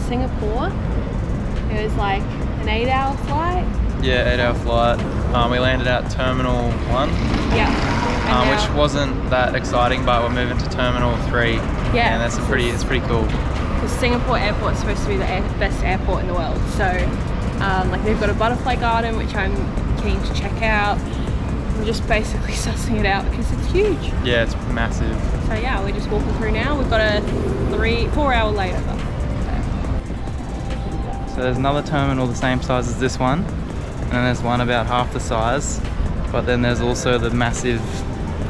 Singapore. It was like an 8-hour flight. Yeah, 8-hour flight. We landed at Terminal 1. Yeah. Which wasn't that exciting, but we're moving to Terminal 3. Yeah. And it's pretty cool. Because Singapore airport is supposed to be the best airport in the world. So, like they've got a butterfly garden, which I'm keen to check out. We're just basically sussing it out because it's huge. Yeah, it's massive. So yeah, we're just walking through now. We've got a 4-hour layover. So there's another terminal the same size as this one, and then there's one about half the size. But then there's also the massive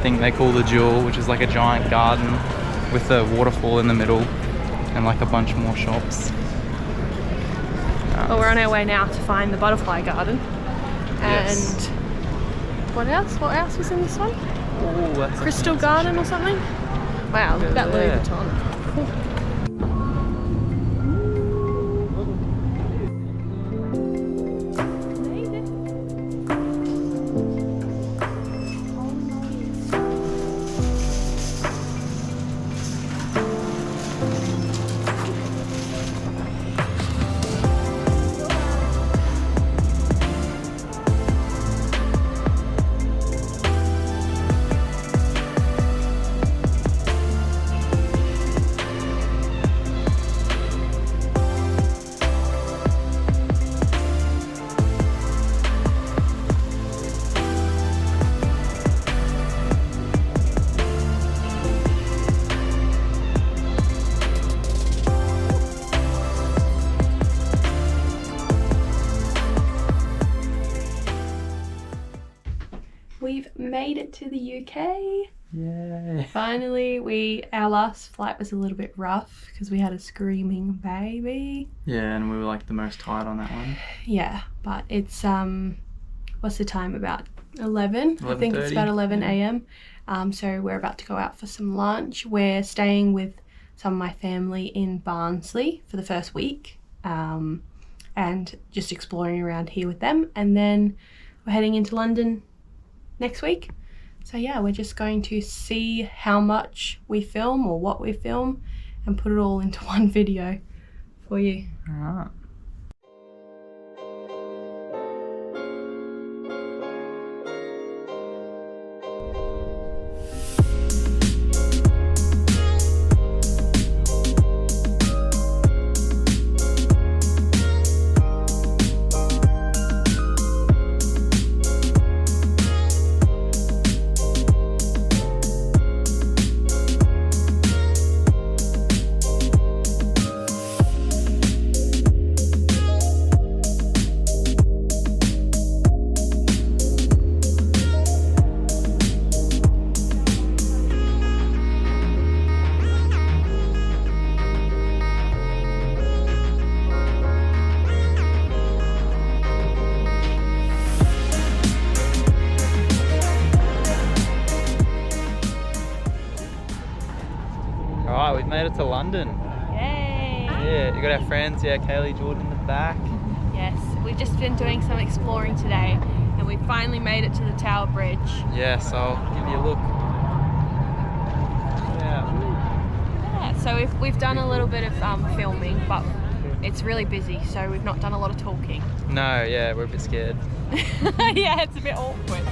thing they call the Jewel, which is like a giant garden with a waterfall in the middle and like a bunch more shops. Well, we're on our way now to find the butterfly garden. And yes. What else? What else was in this one? Oh, that's Crystal Garden or something? Wow, look at that Louis there. Vuitton. We've made it to the UK. Yay. Finally, our last flight was a little bit rough because we had a screaming baby. Yeah, and we were like the most tired on that one. Yeah, but it's what's the time? About 11. I think it's 11:30. about 11 a.m. So we're about to go out for some lunch. We're staying with some of my family in Barnsley for the first week, and just exploring around here with them. And then we're heading into London next week. So yeah, we're just going to see how much we film or what we film and put it all into one video for you. Alright. Alright, we've made it to London. Yay! Yeah, you got our friends, Kaylee, Jordan in the back. Yes, we've just been doing some exploring today and we finally made it to the Tower Bridge. Yeah, so I'll give you a look. Yeah, so we've done a little bit of filming, but it's really busy, so we've not done a lot of talking. No, yeah, we're a bit scared. Yeah, it's a bit awkward.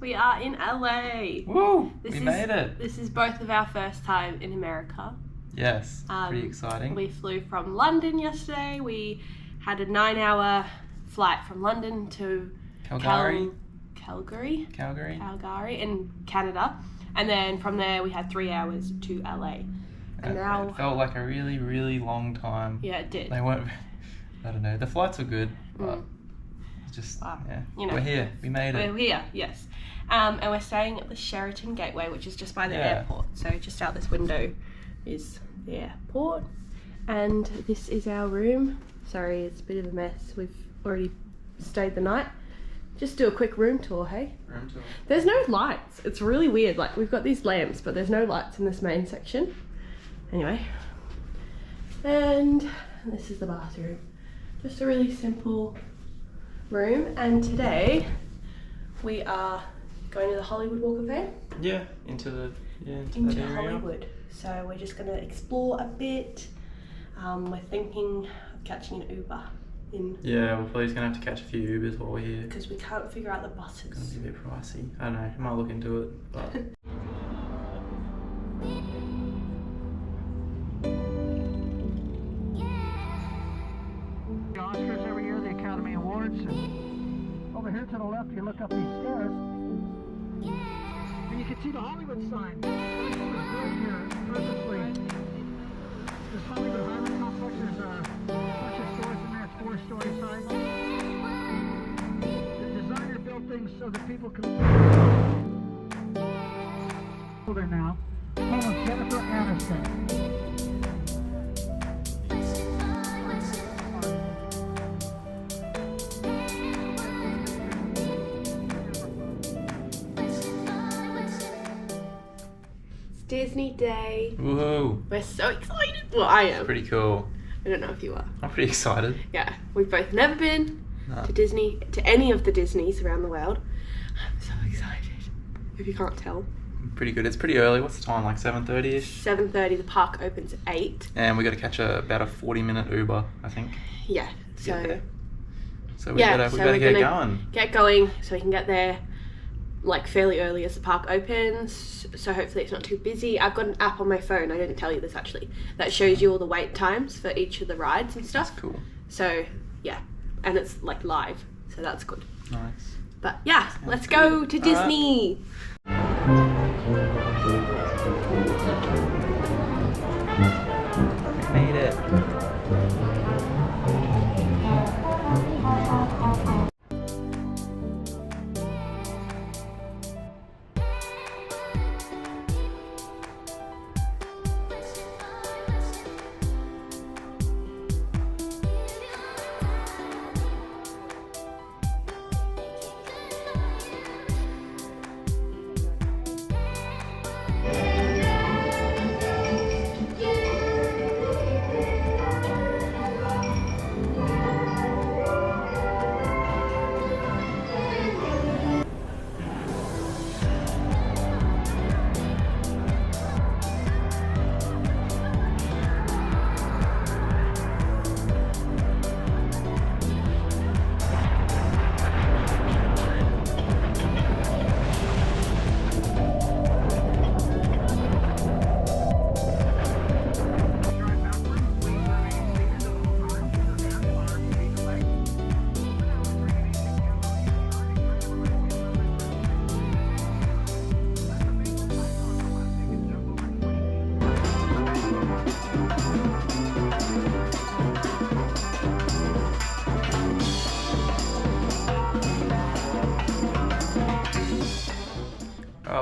We are in LA. Woo! We made it. This is both of our first time in America. Yes, pretty exciting. We flew from London yesterday. We had a 9-hour flight from London to Calgary in Canada. And then from there we had 3 hours to LA. And now it felt like a really, really long time. Yeah, it did. They weren't, I don't know, the flights were good, but it's just, you know, we're here. We made it. We're here, yes. And we're staying at the Sheraton Gateway, which is just by the airport. So just out this window is the airport. And this is our room. Sorry, it's a bit of a mess. We've already stayed the night. Just do a quick room tour, hey? Room tour. There's no lights. It's really weird. Like, we've got these lamps, but there's no lights in this main section. Anyway. And this is the bathroom. Just a really simple room. And today we are going to the Hollywood Walk of Fame. Yeah, into into Hollywood. So we're just going to explore a bit. We're thinking of catching an Uber in. Yeah, we're probably going to have to catch a few Ubers while we're here. Because we can't figure out the buses. It's going to be a bit pricey. I don't know, I might look into it, but... The Oscars every year, the Academy Awards. And over here to the left, you look up these stairs, and you can see the Hollywood sign. Everything was built here purposely. This Hollywood Highland complex is a bunch of stores in there. It's 4-story site. The designer built things so that people can. Older now, home of Jennifer Aniston. Disney Day. Woohoo! We're so excited. Well, I am. It's pretty cool. I don't know if you are. I'm pretty excited. Yeah, we've both never been to Disney, to any of the Disneys around the world. I'm so excited. If you can't tell. Pretty good. It's pretty early. What's the time? Like 7:30ish? 7:30. The park opens at 8. And we got to catch about a 40-minute Uber, I think. Yeah. So we better get going. Get going so we can get there like fairly early as the park opens, so hopefully it's not too busy. I've got an app on my phone, I didn't tell you this actually, that shows you all the wait times for each of the rides and stuff. That's cool. So yeah, and it's like live, so that's good. Nice. But yeah, let's go to Disney. We made it.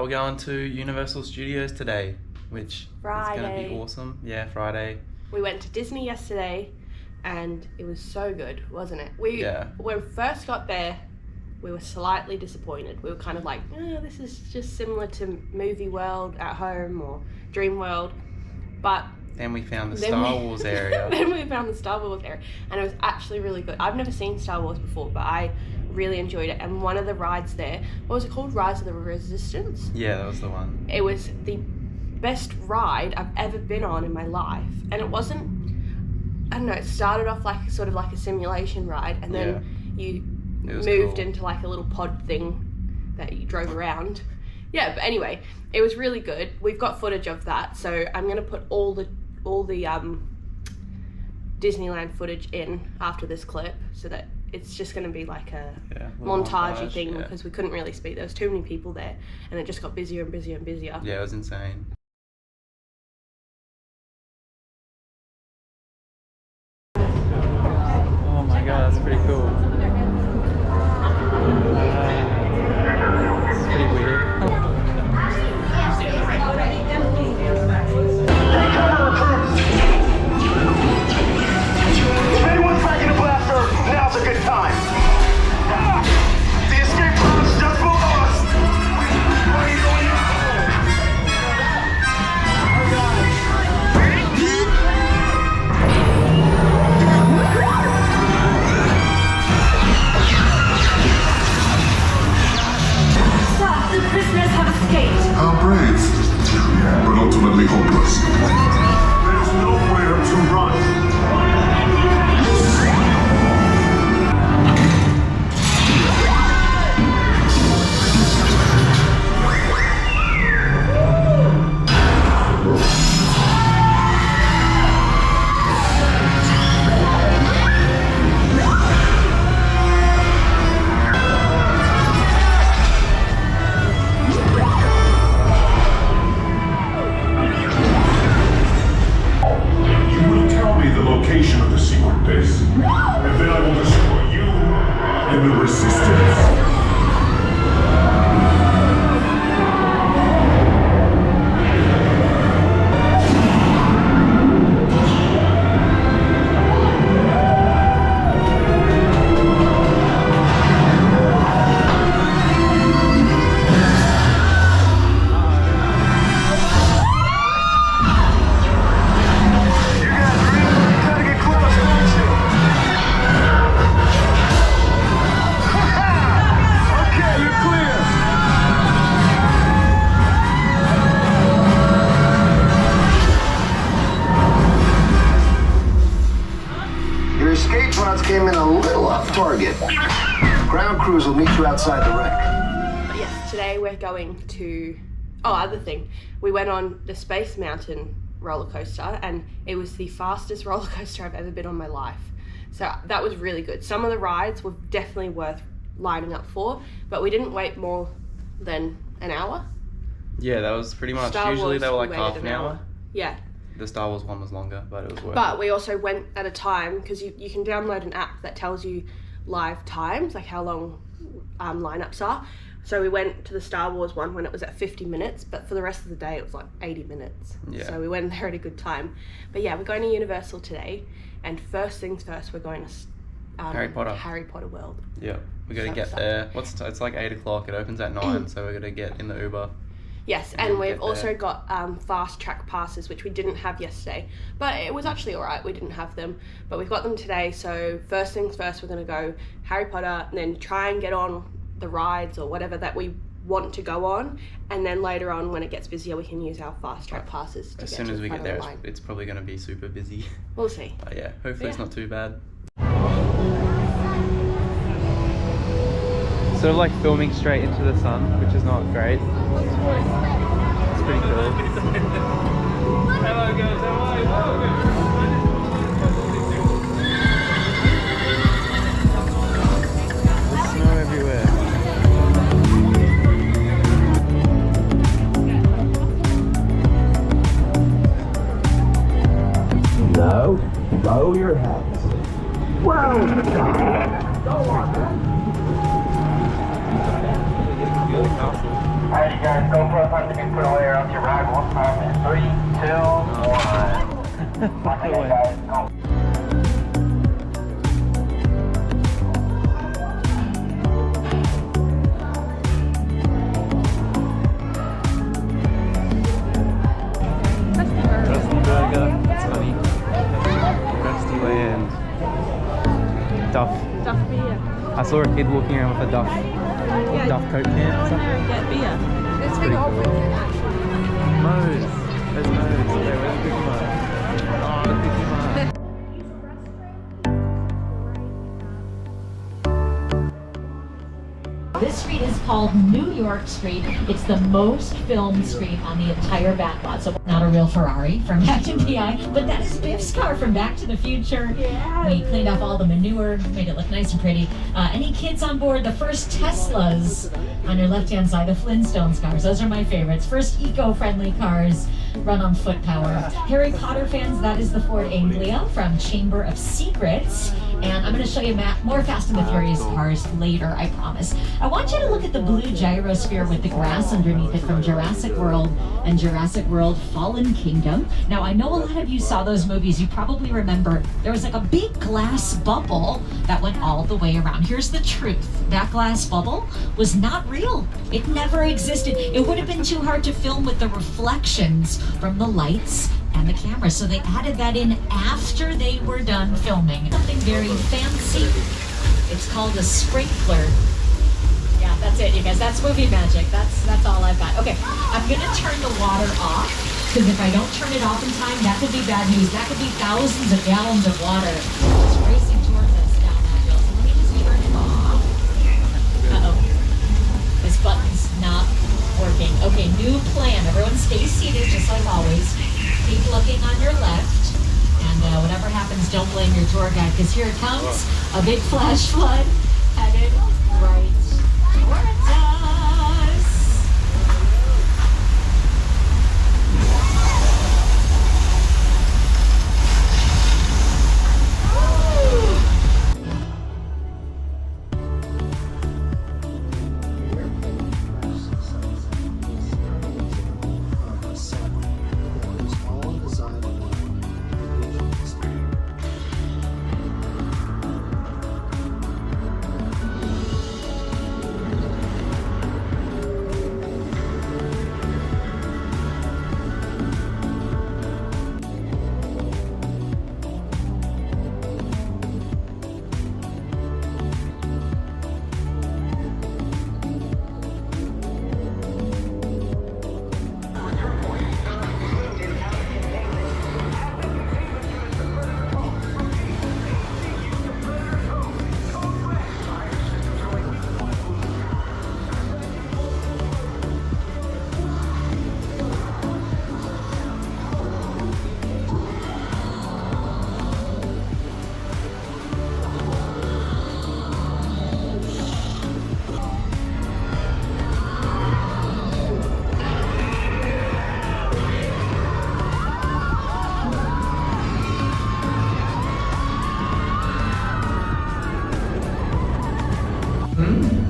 We're going to Universal Studios today, which Friday. is going to be awesome. Yeah, Friday. We went to Disney yesterday and it was so good, wasn't it? When we first got there, we were slightly disappointed. We were kind of like, oh, this is just similar to Movie World at home or Dream World. But then we found the Star Wars area. Then we found the Star Wars area and it was actually really good. I've never seen Star Wars before, but I really enjoyed it. And one of the rides there, what was it called? Rise of the Resistance? Yeah, that was the one. It was the best ride I've ever been on in my life. And it wasn't, I don't know, it started off like sort of like a simulation ride and then you moved into like a little pod thing that you drove around. Yeah, but anyway, it was really good. We've got footage of that, so I'm gonna put all the Disneyland footage in after this clip, so that it's just gonna be like a montage thing, because we couldn't really speak. There was too many people there, and it just got busier and busier and busier. Yeah, it was insane. Oh my god, that's pretty cool. It's pretty weird. If anyone's back in the blaster, now's a good time. The escape pod's just below us. Where are you going now? The prisoners have escaped. How brave, but ultimately hopeless. There's nowhere to run. Of the secret base, and then I will destroy you and the resistance. Came in a little off target. Ground crews will meet you outside the wreck. But yes, today we're going to... Oh, other thing. We went on the Space Mountain roller coaster, and it was the fastest roller coaster I've ever been on in my life. So that was really good. Some of the rides were definitely worth lining up for, but we didn't wait more than an hour. Yeah, that was pretty much. Star Usually Wars, they were like we half waited an hour. Yeah. The Star Wars one was longer, but it was worth But it. we also went at a time, because you can download an app that tells you live times, like how long lineups are. So we went to the Star Wars one when it was at 50 minutes, but for the rest of the day it was like 80 minutes. Yeah. So we went there at a good time. But yeah, we're going to Universal today, and first things first, we're going to Harry Potter World. Yeah, we got to So get excited. there. It's like 8 o'clock. It opens at 9, so we're gonna get in the Uber. Yes, and we've get also there. got fast track passes, which we didn't have yesterday, but it was actually all right. We didn't have them, but we've got them today. So first things first, we're going to go Harry Potter, and then try and get on the rides or whatever that we want to go on, and then later on when it gets busier, we can use our fast track passes to As get soon to as the we front get of there, the line. it's probably gonna be super busy. We'll see. But yeah, hopefully it's Yeah. not too bad. Sort of like filming straight into the sun, which is not great. It's pretty cool. Hello guys, how are you? There's snow everywhere. Now, bow your heads. Well done. Alright, you guys, GoPro time to be put away or else your ride won't start in 3, 2, 1. Once again, guys, go. Rusty Burger, that's funny. Rusty Land. Duff. Duff beer. I saw a kid walking around with a Duff coat can or Go in there something. and get beer. Let's Pretty cool. Moe's. There's Moe's. Okay, where's the Big Mo? Oh, the Big Mo. This street is called New York Street. It's the most filmed street on the entire back lot. So not a real Ferrari from Captain PI, but that is Biff's car from Back to the Future. Yeah. We cleaned off all the manure, made it look nice and pretty. Any kids on board? The first Teslas on your left-hand side, the Flintstones cars. Those are my favorites. First eco-friendly cars run on foot power. Harry Potter fans, that is the Ford Anglia from Chamber of Secrets. And I'm going to show you more Fast and the Furious cars later, I promise. I want you to look at the blue gyrosphere with the grass underneath it from Jurassic World and Jurassic World Fallen Kingdom. Now, I know a lot of you saw those movies. You probably remember there was like a big glass bubble that went all the way around. Here's the truth. That glass bubble was not real. It never existed. It would have been too hard to film with the reflections from the lights and the camera, so they added that in after they were done filming. Something very fancy. It's called a sprinkler. Yeah, that's it, you guys. That's movie magic. That's all I've got. Okay, I'm gonna turn the water off, because if I don't turn it off in time, that could be bad news. That could be thousands of gallons of water just racing towards us down that hill. So let me just turn it off. Uh-oh. This button's not working. Okay, new plan. Everyone stay seated, just like always. Keep looking on your left, and whatever happens, don't blame your tour guide, because here it comes, a big flash flood headed right towards us.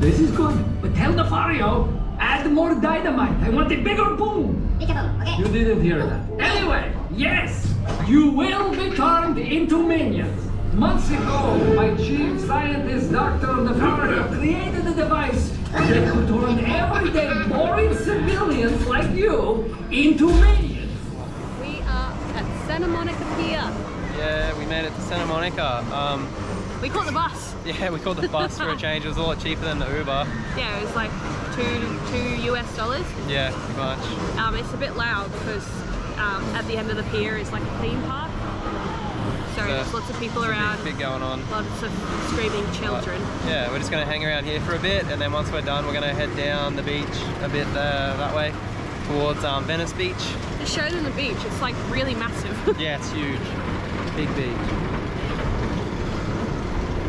This is good, but tell the Fario, add more dynamite. I want a bigger boom. Okay. You didn't hear that. Anyway, yes, you will be turned into minions. Months ago, my chief scientist, Dr. Nefario, created a device that could turn everyday boring civilians like you into minions. We are at Santa Monica Pier. Yeah, we made it to Santa Monica. We caught the bus. Yeah, we called the bus for a change. It was a lot cheaper than the Uber. Yeah, it was like $2 US. Yeah, pretty much. It's a bit loud because at the end of the pier is like a theme park. So there's lots of people around. Big going on. Lots of screaming children. Yeah, we're just going to hang around here for a bit, and then once we're done, we're going to head down the beach a bit that way towards Venice Beach. Just show them the beach. It's like really massive. Yeah, it's huge. Big beach.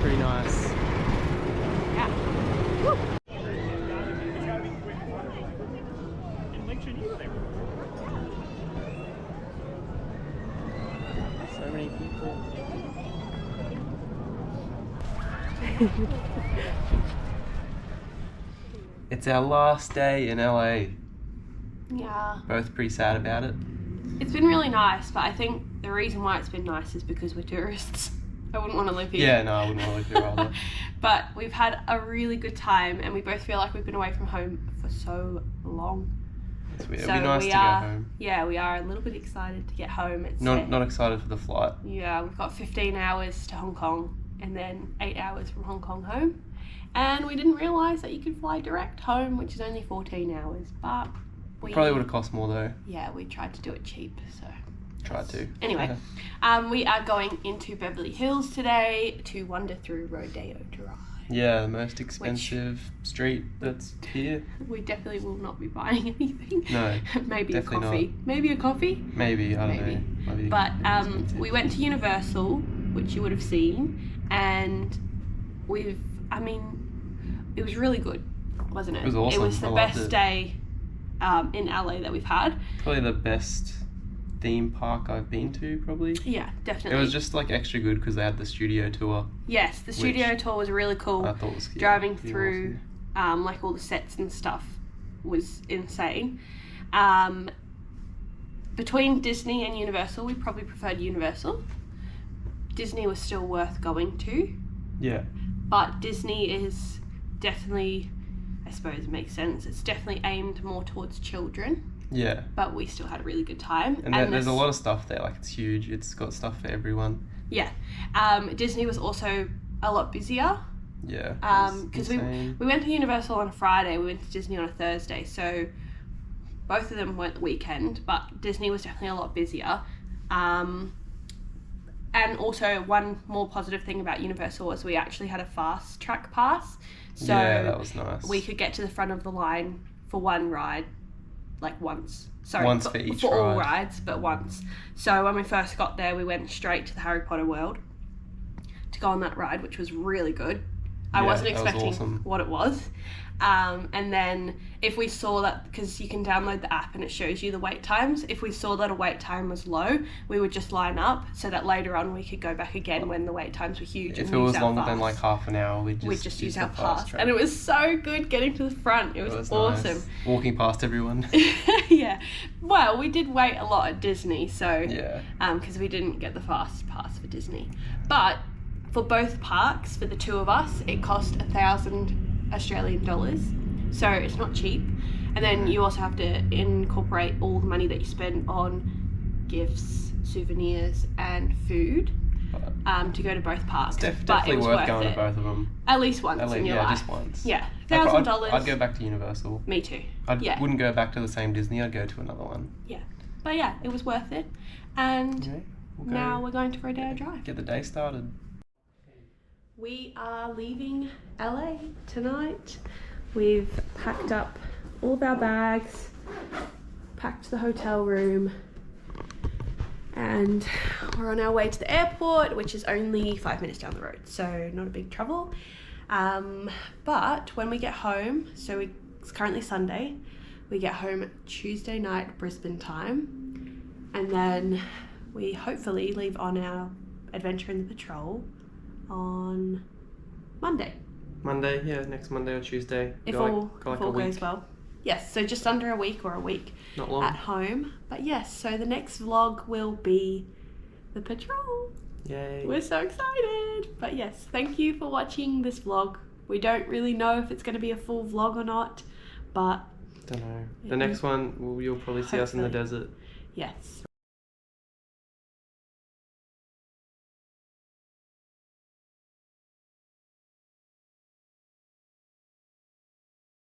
Pretty nice. Yeah. Woo. So many people. It's our last day in LA. Yeah. Both pretty sad about it. It's been really nice, but I think the reason why it's been nice is because we're tourists. I wouldn't want to live here. Yeah, no, I wouldn't want to live here either. But we've had a really good time, and we both feel like we've been away from home for so long. It'll be nice to go home. Yeah, we are a little bit excited to get home. It's Not excited for the flight. Yeah, we've got 15 hours to Hong Kong, and then 8 hours from Hong Kong home. And we didn't realise that you could fly direct home, which is only 14 hours. But we Probably would have cost more though. Yeah, we tried to do it cheap, so. Tried to. Anyway, we are going into Beverly Hills today to wander through Rodeo Drive. Yeah, the most expensive street that's here. We definitely will not be buying anything. No, Maybe a definitely coffee. not. Maybe a coffee. Maybe, I don't Maybe. know. Maybe But expensive. we went to Universal, which you would have seen, and it was really good, wasn't it? It was awesome. It was the I loved best it. day in LA that we've had. Probably the best theme park I've been to, probably. Yeah, definitely. It was just like extra good because they had the studio tour. Yes, the studio which tour was really cool. I thought was Driving pretty through awesome. like all the sets and stuff was insane. Between Disney and Universal, we probably preferred Universal. Disney was still worth going to, Yeah. but Disney is definitely, I suppose it makes sense, it's definitely aimed more towards children, Yeah. but we still had a really good time. And there's a lot of stuff there, like it's huge, it's got stuff for everyone. Yeah. Disney was also a lot busier. Yeah. Because we went to Universal on a Friday, we went to Disney on a Thursday, so both of them weren't the weekend, but Disney was definitely a lot busier. And also one more positive thing about Universal was we actually had a fast track pass, so yeah, that was nice. we could get to the front of the line for one ride, like once. Sorry, Once for each for all ride. rides, but once. So when we first got there, we went straight to the Harry Potter world to go on that ride, which was really good. I Yeah, wasn't that was expecting awesome. what it was. And then if we saw that, because you can download the app and it shows you the wait times, if we saw that a wait time was low, we would just line up so that later on we could go back again when the wait times were huge. If and it use was our longer pass. than like half an hour, we'd We'd just use the our fast pass. track. And it was so good getting to the front. It was awesome. Nice. Walking past everyone. Yeah. Well, we did wait a lot at Disney, so Yeah. because we didn't get the fast pass for Disney. But for both parks, for the two of us, it cost $1,000 Australian dollars, so it's not cheap. And then you also have to incorporate all the money that you spend on gifts, souvenirs, and food to go to both parks. It's but it definitely was worth going it. to both of them. At least once At least, in your yeah, life. just once. Yeah, I'd $1,000. go back to Universal. Me too. I Yeah. wouldn't go back to the same Disney. I'd go to another one. Yeah, but yeah, it was worth it. And Okay, we'll go now we're going for a day of drive. get the day started. We are leaving LA tonight. We've packed up all of our bags, packed the hotel room, and we're on our way to the airport, which is only 5 minutes down the road, so not a big trouble. But when we get home, it's currently Sunday, we get home Tuesday night Brisbane time, and then we hopefully leave on our adventure in the patrol on Monday. Monday, yeah, next Monday or Tuesday. If Go all, like if a all week. goes well. Yes, so just under a week or a week Not long. at home. But yes, so the next vlog will be the patrol. Yay. We're so excited. But yes, thank you for watching this vlog. We don't really know if it's going to be a full vlog or not, but Don't know. The next one, you'll probably see us in the Hopefully. desert. yes.